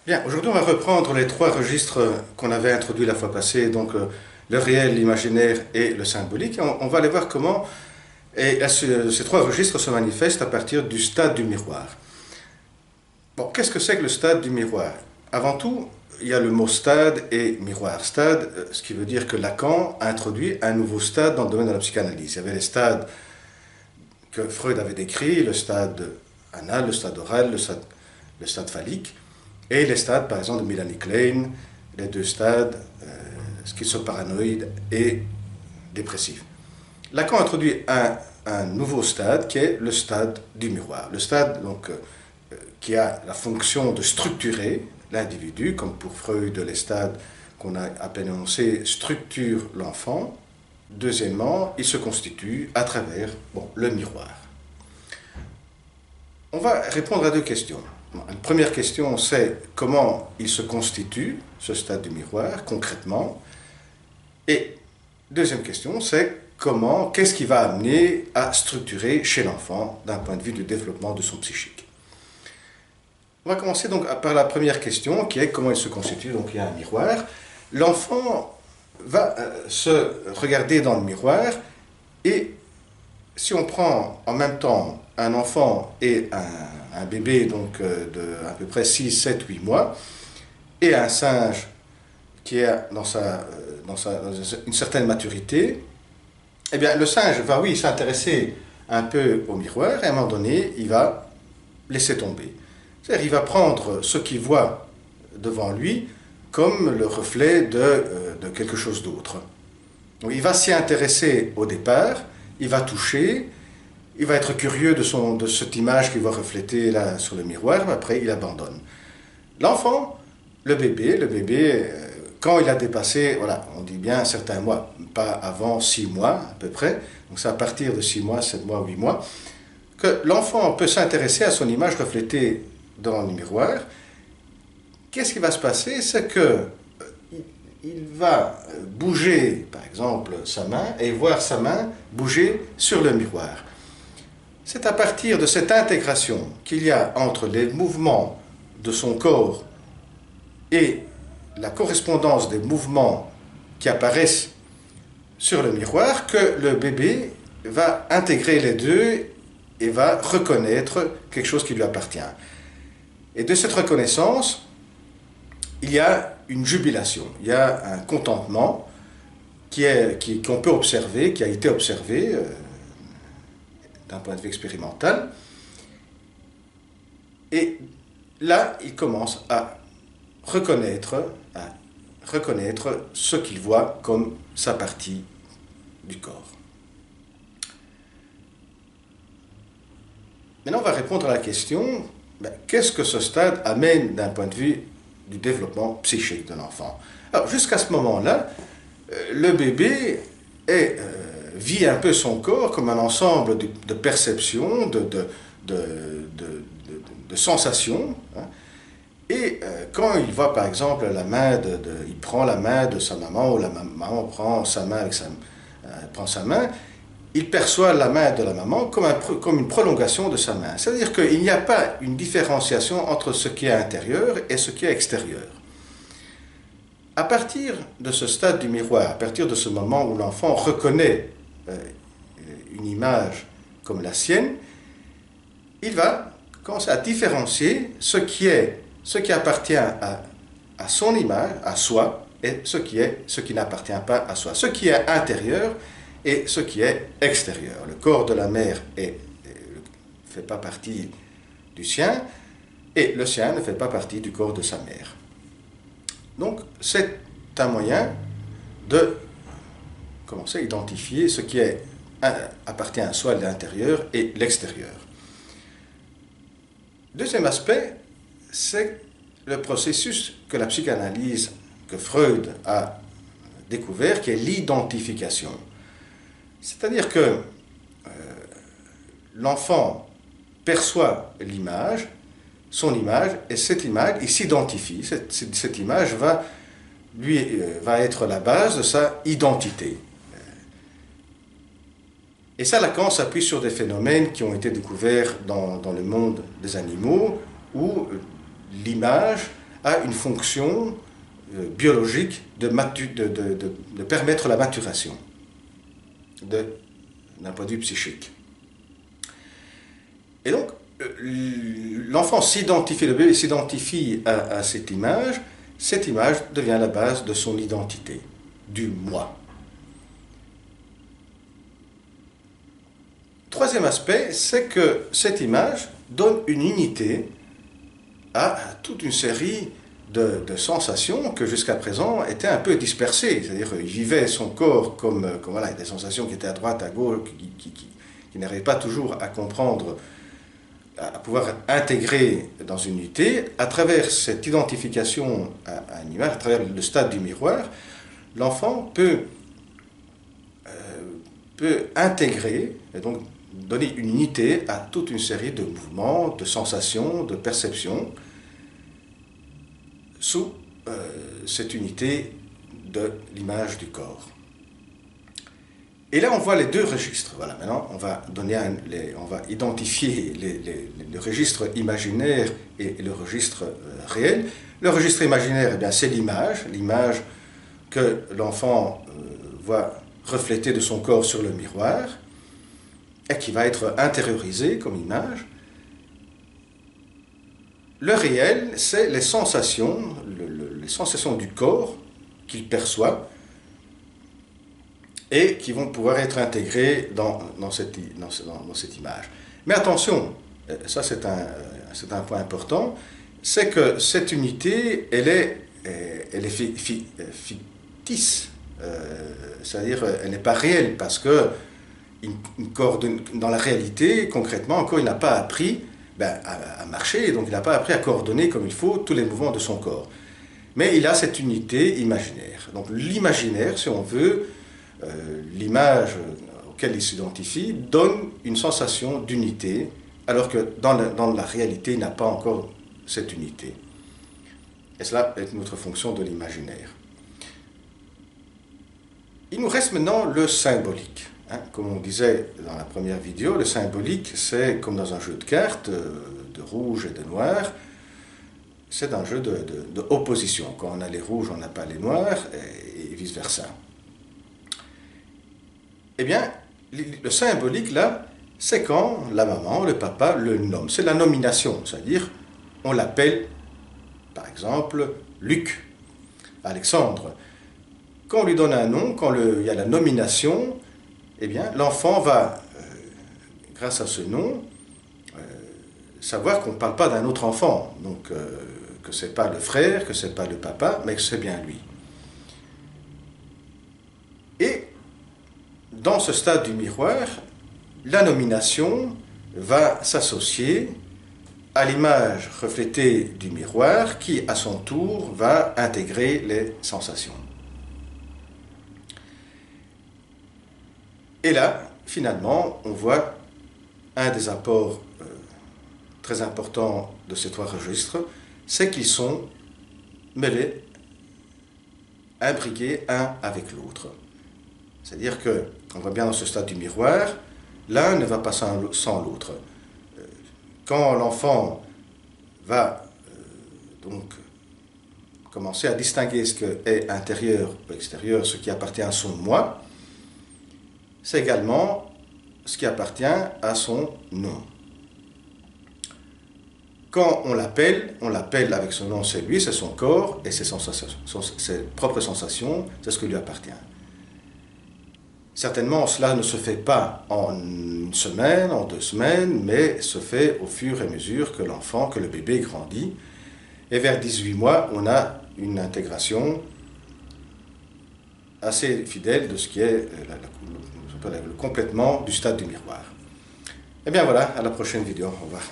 Bien, aujourd'hui on va reprendre les trois registres qu'on avait introduits la fois passée, donc le réel, l'imaginaire et le symbolique. On va aller voir comment ces trois registres se manifestent à partir du stade du miroir. Bon, qu'est-ce que c'est que le stade du miroir? Avant tout, il y a le mot stade et miroir. Stade, ce qui veut dire que Lacan a introduit un nouveau stade dans le domaine de la psychanalyse. Il y avait les stades que Freud avait décrits, le stade anal, le stade oral, le stade phallique, et les stades, par exemple, de Melanie Klein, les deux stades schizoparanoïde et dépressif. Lacan a introduit un nouveau stade qui est le stade du miroir. Le stade donc, qui a la fonction de structurer l'individu, comme pour Freud, les stades qu'on a à peine énoncés structurent l'enfant. Deuxièmement, il se constitue à travers le miroir. On va répondre à deux questions. La première question, c'est comment il se constitue, ce stade du miroir, concrètement. Et deuxième question, c'est qu'est-ce qui va amener à structurer chez l'enfant d'un point de vue du développement de son psychique. On va commencer donc par la première question, qui est comment il se constitue. Donc il y a un miroir. L'enfant va se regarder dans le miroir, et si on prend en même temps un enfant et un bébé donc de à peu près 6, 7, 8 mois, et un singe qui est dans une certaine maturité, eh bien le singe va, oui, s'intéresser un peu au miroir, et à un moment donné, il va laisser tomber. C'est-à-dire, il va prendre ce qu'il voit devant lui comme le reflet de quelque chose d'autre. Il va s'y intéresser au départ, il va toucher, il va être curieux de cette image qu'il va refléter là sur le miroir, mais après il abandonne. L'enfant, le bébé, quand il a dépassé, voilà, on dit bien certains mois, pas avant 6 mois à peu près, donc c'est à partir de 6 mois, 7 mois, 8 mois, que l'enfant peut s'intéresser à son image reflétée dans le miroir. Qu'est-ce qui va se passer? C'est que il va bouger, par exemple, sa main, et voir sa main bouger sur le miroir. C'est à partir de cette intégration qu'il y a entre les mouvements de son corps et la correspondance des mouvements qui apparaissent sur le miroir que le bébé va intégrer les deux et va reconnaître quelque chose qui lui appartient. Et de cette reconnaissance, il y a une jubilation, il y a un contentement qu'on peut observer, qui a été observé d'un point de vue expérimental. Et là, il commence à reconnaître ce qu'il voit comme sa partie du corps. Maintenant, on va répondre à la question, qu'est-ce que ce stade amène d'un point de vue du développement psychique de l'enfant? Alors, jusqu'à ce moment-là, le bébé vit un peu son corps comme un ensemble de perceptions, de sensations. Hein. Et quand il voit par exemple la main il prend la main de sa maman, ou la maman prend sa main prend sa main, il perçoit la main de la maman comme une prolongation de sa main. C'est-à-dire qu'il n'y a pas une différenciation entre ce qui est intérieur et ce qui est extérieur. À partir de ce stade du miroir, à partir de ce moment où l'enfant reconnaît une image comme la sienne, il va commencer à différencier ce qui appartient à son image, à soi, et ce qui n'appartient pas à soi. Ce qui est intérieur et ce qui est extérieur. Le corps de la mère ne fait pas partie du sien, et le sien ne fait pas partie du corps de sa mère. Donc, c'est un moyen de commencer à identifier ce qui appartient à soi, l'intérieur et l'extérieur. Deuxième aspect, c'est le processus que la psychanalyse, que Freud a découvert, qui est l'identification. C'est-à-dire que l'enfant perçoit l'image, son image, et cette image, il s'identifie. Cette image va être la base de sa identité. Et ça, Lacan s'appuie sur des phénomènes qui ont été découverts dans le monde des animaux, où l'image a une fonction biologique de permettre la maturation d'un point de vue psychique. Et donc, l'enfant s'identifie, le bébé s'identifie à cette image devient la base de son identité, du moi. Troisième aspect, c'est que cette image donne une unité à toute une série de sensations que jusqu'à présent étaient un peu dispersées. C'est-à-dire qu'il vivait son corps comme voilà, des sensations qui étaient à droite, à gauche, qui n'arrivaient pas toujours à comprendre, à pouvoir intégrer dans une unité. À travers cette identification à une image, à travers le stade du miroir, l'enfant peut intégrer, et donc donner une unité à toute une série de mouvements, de sensations, de perceptions, sous cette unité de l'image du corps. Et là, on voit les deux registres. Voilà, maintenant, on va identifier le registre imaginaire et le registre réel. Le registre imaginaire, eh bien, c'est l'image que l'enfant voit reflétée de son corps sur le miroir, et qui va être intériorisée comme image. Le réel, c'est les sensations du corps qu'il perçoit et qui vont pouvoir être intégrées dans cette image. Mais attention, ça c'est un point important, c'est que cette unité, elle est fictice, c'est-à-dire elle n'est pas réelle, parce que dans la réalité, concrètement, encore il n'a pas appris à marcher, donc il n'a pas appris à coordonner comme il faut tous les mouvements de son corps. Mais il a cette unité imaginaire. Donc l'imaginaire, si on veut, l'image auquel il s'identifie, donne une sensation d'unité, alors que dans la réalité, il n'a pas encore cette unité. Et cela est une autre fonction de l'imaginaire. Il nous reste maintenant le symbolique. Comme on disait dans la première vidéo, le symbolique, c'est comme dans un jeu de cartes, de rouge et de noir, c'est un jeu d'opposition. Quand on a les rouges, on n'a pas les noirs, et vice-versa. Eh bien, le symbolique, là, c'est quand la maman, le papa le nomme. C'est la nomination, c'est-à-dire, on l'appelle, par exemple, Luc, Alexandre. Quand on lui donne un nom, quand il y a la nomination, eh bien, l'enfant va, grâce à ce nom, savoir qu'on ne parle pas d'un autre enfant, donc que ce n'est pas le frère, que ce n'est pas le papa, mais que c'est bien lui. Et dans ce stade du miroir, la nomination va s'associer à l'image reflétée du miroir qui, à son tour, va intégrer les sensations. Et là, finalement, on voit un des apports très importants de ces trois registres, c'est qu'ils sont mêlés, imbriqués un avec l'autre. C'est-à-dire que, on voit bien dans ce stade du miroir, l'un ne va pas sans l'autre. Quand l'enfant va donc commencer à distinguer ce qui est intérieur ou extérieur, ce qui appartient à son moi, c'est également ce qui appartient à son nom. Quand on l'appelle avec son nom, c'est lui, c'est son corps, et ses propres sensations, c'est ce qui lui appartient. Certainement, cela ne se fait pas en une semaine, en 2 semaines, mais se fait au fur et à mesure que que le bébé grandit. Et vers 18 mois, on a une intégration assez fidèle de ce qui est le complètement du stade du miroir. Et bien voilà, à la prochaine vidéo, au revoir.